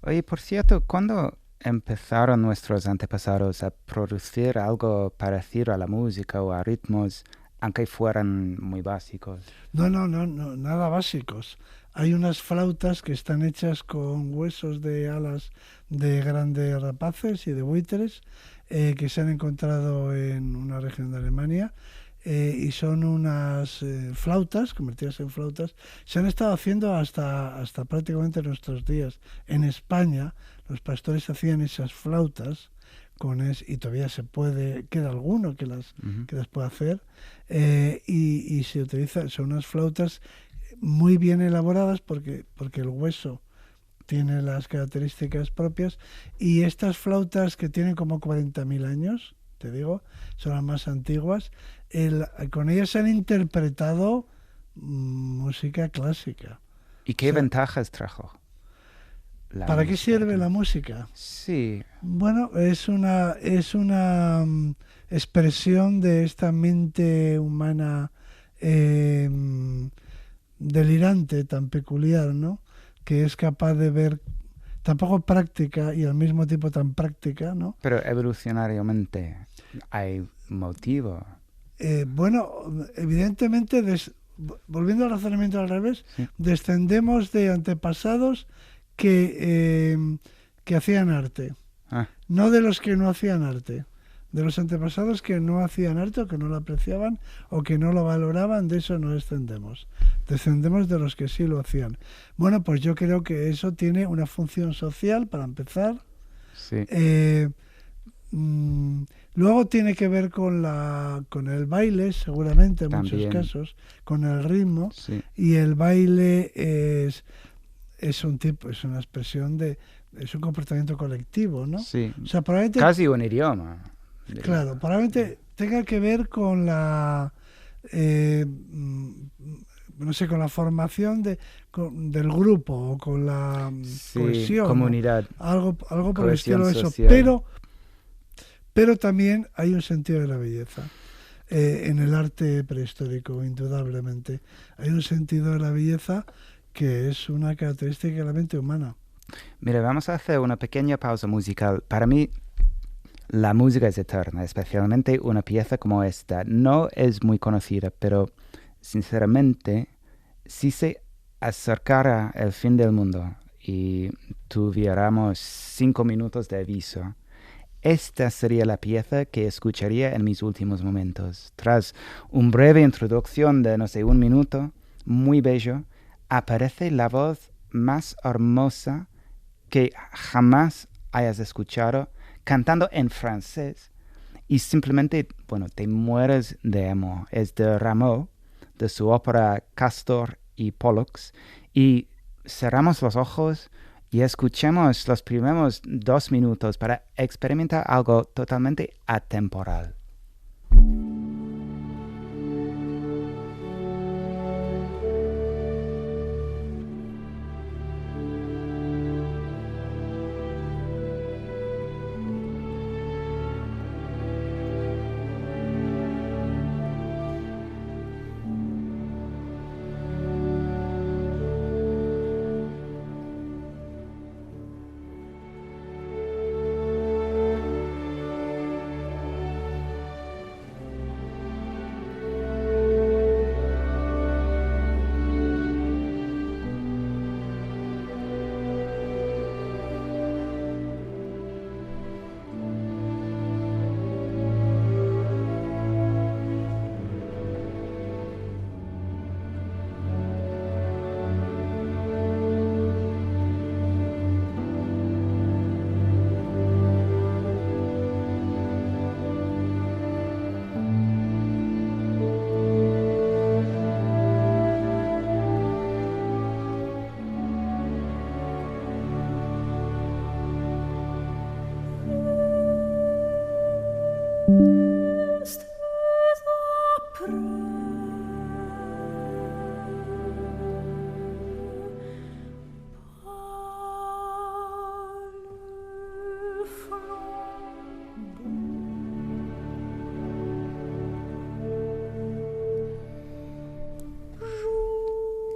Oye, por cierto, ¿cuándo empezaron nuestros antepasados a producir algo parecido a la música o a ritmos, aunque fueran muy básicos? No, nada básicos. Hay unas flautas que están hechas con huesos de alas de grandes rapaces y de buitres que se han encontrado en una región de Alemania y son unas flautas, convertidas en flautas. Se han estado haciendo hasta prácticamente nuestros días. En España los pastores hacían esas flautas y todavía se puede, queda alguno que las puede hacer y se utiliza, son unas flautas muy bien elaboradas porque el hueso tiene las características propias y estas flautas que tienen como 40.000 años, te digo, son las más antiguas, con ellas se han interpretado música clásica. ¿Y qué ventajas trajo? ¿Para qué sirve la música? Sí. Bueno, es una expresión de esta mente humana delirante, tan peculiar, ¿no?, que es capaz de ver tan poco práctica y al mismo tiempo tan práctica, ¿no? Pero evolucionariamente hay motivo. Bueno, evidentemente, volviendo al razonamiento al revés, sí, descendemos de antepasados que hacían arte, no de los que no hacían arte. De los antepasados que no hacían arte o que no lo apreciaban o que no lo valoraban, de eso no descendemos. Descendemos de los que sí lo hacían. Bueno, pues yo creo que eso tiene una función social, para empezar. Sí. Luego tiene que ver con el baile, seguramente, en muchos casos, con el ritmo. Sí. Y el baile es una expresión es un comportamiento colectivo, ¿no? Sí. O sea, probablemente, casi un idioma. Claro, probablemente tenga que ver con no sé, con la formación del grupo o con la cohesión, comunidad, algo por el cohesión estilo de eso, social. pero también hay un sentido de la belleza. En el arte prehistórico, indudablemente. Hay un sentido de la belleza que es una característica de la mente humana. Mira, vamos a hacer una pequeña pausa musical. Para mí, la música es eterna, especialmente una pieza como esta. No es muy conocida, pero sinceramente, si se acercara el fin del mundo y tuviéramos 5 minutos de aviso, esta sería la pieza que escucharía en mis últimos momentos. Tras una breve introducción de, no sé, 1 minuto, muy bello, aparece la voz más hermosa que jamás hayas escuchado, cantando en francés, y simplemente, bueno, te mueres de amor. Es de Rameau, de su ópera Castor y Pollux, y cerramos los ojos y escuchemos los primeros 2 minutos para experimentar algo totalmente atemporal.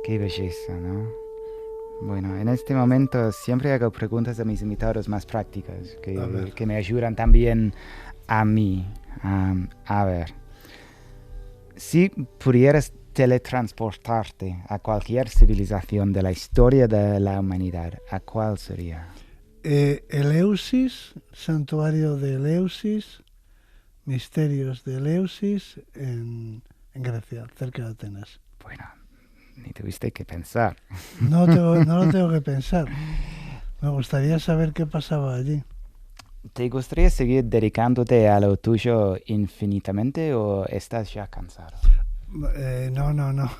Qué belleza, ¿no? Bueno, en este momento siempre hago preguntas a mis invitados más prácticas, que me ayudan también a mí. A ver, si pudieras teletransportarte a cualquier civilización de la historia de la humanidad, ¿a cuál sería? Eleusis, santuario de Eleusis, misterios de Eleusis en Grecia, cerca de Atenas. Bueno, ni tuviste que pensar. No lo tengo que pensar. Me gustaría saber qué pasaba allí. ¿Te gustaría seguir dedicándote a lo tuyo infinitamente o estás ya cansado? No.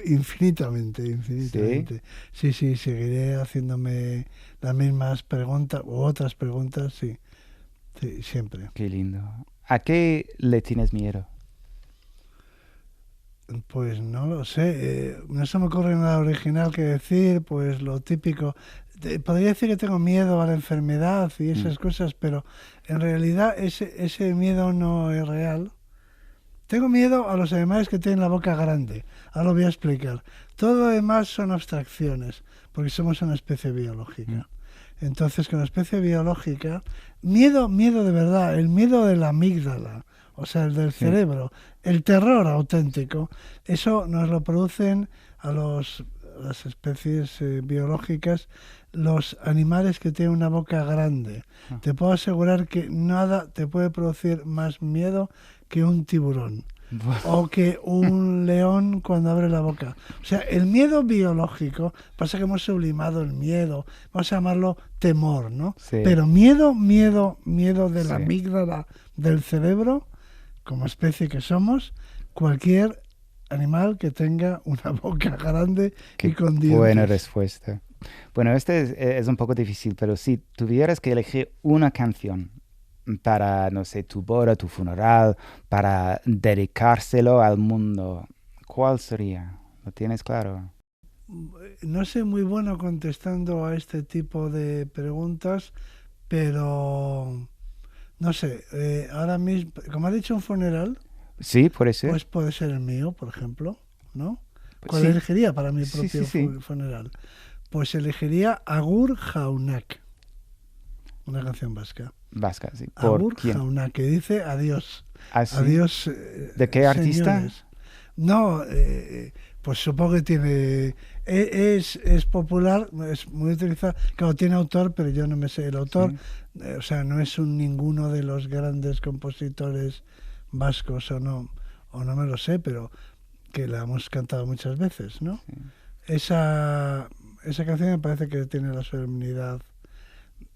Infinitamente. Sí, seguiré haciéndome las mismas preguntas u otras preguntas, sí, siempre. Qué lindo. ¿A qué le tienes miedo? Pues no lo sé, no se me ocurre nada original que decir, pues lo típico. Podría decir que tengo miedo a la enfermedad y esas cosas, pero en realidad ese miedo no es real. Tengo miedo a los animales que tienen la boca grande. Ahora lo voy a explicar. Todo lo demás son abstracciones, porque somos una especie biológica. Entonces, con la especie biológica, miedo de verdad, el miedo de la amígdala, o sea, el del cerebro, el terror auténtico, eso nos lo producen a las especies biológicas los animales que tienen una boca grande. Te puedo asegurar que nada te puede producir más miedo que un tiburón o que un león cuando abre la boca. O sea, el miedo biológico, pasa que hemos sublimado el miedo, vamos a llamarlo temor, ¿no? Sí. Pero miedo de la amígdala del cerebro, como especie que somos, cualquier animal que tenga una boca grande y con dientes. Buena respuesta. Bueno, este es un poco difícil, pero si tuvieras que elegir una canción para, no sé, tu boda, tu funeral, para dedicárselo al mundo, ¿cuál sería? ¿Lo tienes claro? No soy muy bueno contestando a este tipo de preguntas, pero no sé, ahora mismo, como ha dicho un funeral, Sí, puede ser. pues puede ser el mío, por ejemplo, ¿no? Pues ¿Cuál sí. elegiría para mi Sí, propio sí. funeral? Pues elegiría Agur Jaunak, una canción vasca. Vasca, sí. ¿Por Agur quién? Jaunak, que dice adiós. ¿Ah, sí? Adiós. ¿De qué artista? Señores. No, pues supongo que tiene. Es popular, es muy utilizado. Claro, tiene autor, pero yo no me sé el autor. Sí. O sea, no es ninguno de los grandes compositores vascos o no me lo sé, pero que la hemos cantado muchas veces, ¿no? Sí. Esa canción me parece que tiene la solemnidad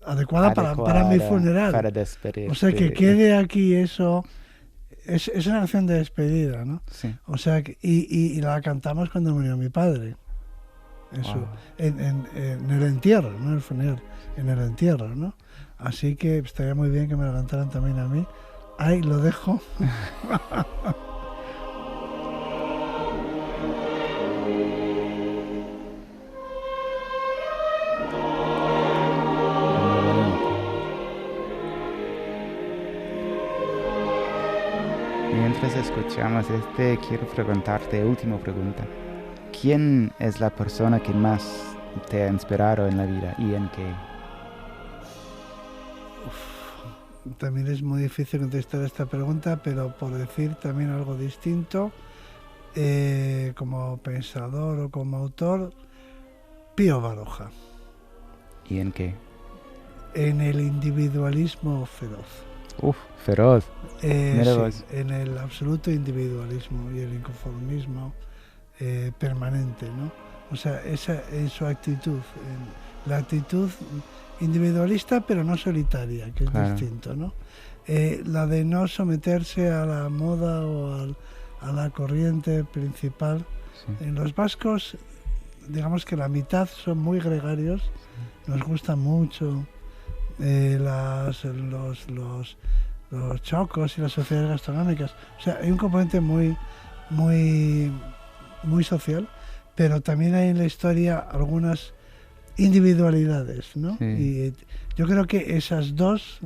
adecuada para mi funeral. Para despedir. O sea, que quede aquí eso. Es una canción de despedida, ¿no? Sí. O sea, y la cantamos cuando murió mi padre. Wow. En el entierro, no en el funeral, en el entierro, ¿no? Así que estaría muy bien que me la cantaran también a mí. Ahí lo dejo. Mientras escuchamos quiero preguntarte, última pregunta. ¿Quién es la persona que más te ha inspirado en la vida y en qué? También es muy difícil contestar esta pregunta, pero por decir también algo distinto, como pensador o como autor, Pío Baroja. ¿Y en qué? En el individualismo feroz. Uf, feroz. Mira Sí, vos. en el absoluto individualismo y el inconformismo permanente, ¿no? O sea, esa es su actitud, la actitud individualista pero no solitaria, que es Claro. distinto, ¿no? La de no someterse a la moda o a la corriente principal. Sí. En los vascos, digamos que la mitad son muy gregarios, nos gustan mucho los chocos y las sociedades gastronómicas. O sea, hay un componente muy social, pero también hay en la historia algunas individualidades, ¿no? Sí. Y yo creo que esas dos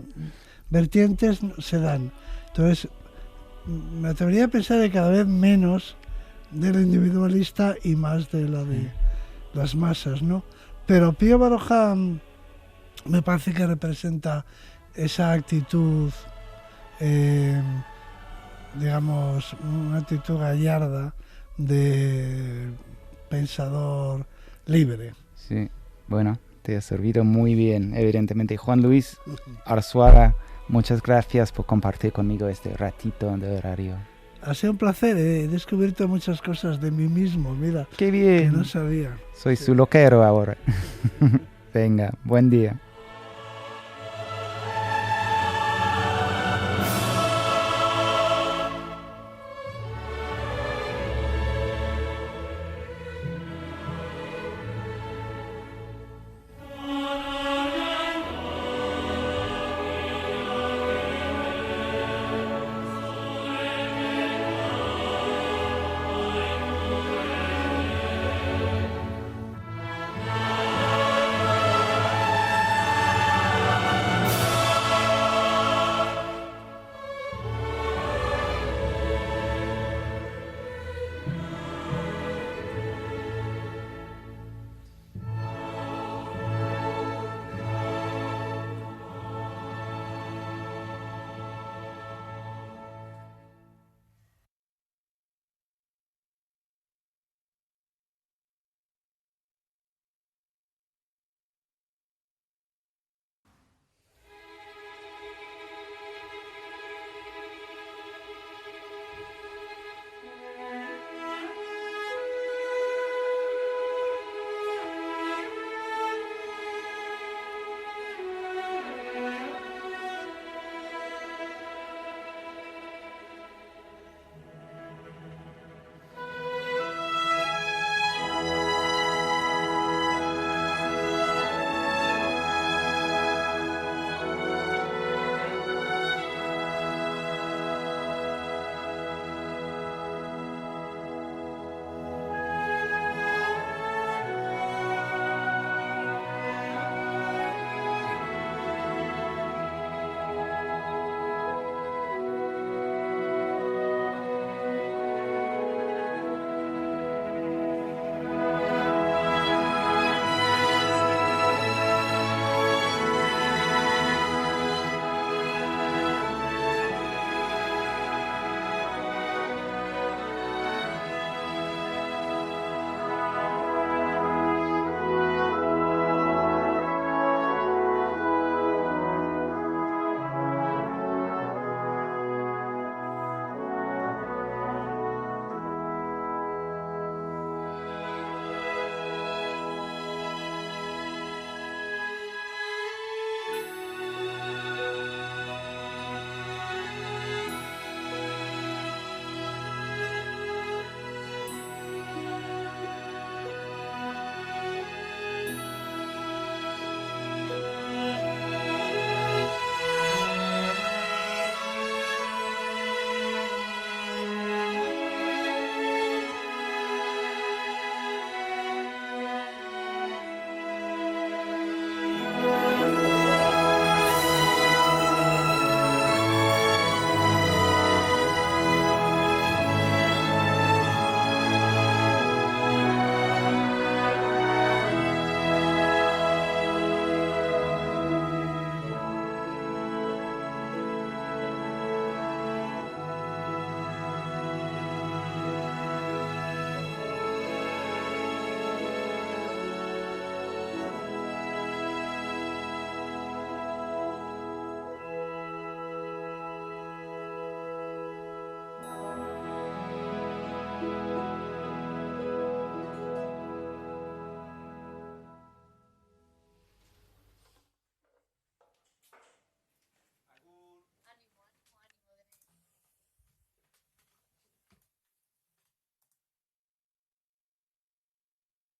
vertientes se dan. Entonces, me atrevería a pensar de cada vez menos de lo individualista y más de la de las masas, ¿no? Pero Pío Baroja me parece que representa esa actitud, digamos, una actitud gallarda de pensador libre. Sí, bueno, te ha servido muy bien, evidentemente. Juan Luis Arzuaga, muchas gracias por compartir conmigo este ratito de horario. Ha sido un placer, he descubierto muchas cosas de mí mismo, mira, ¡Qué que bien! no sabía. Soy su loquero ahora. Venga, buen día.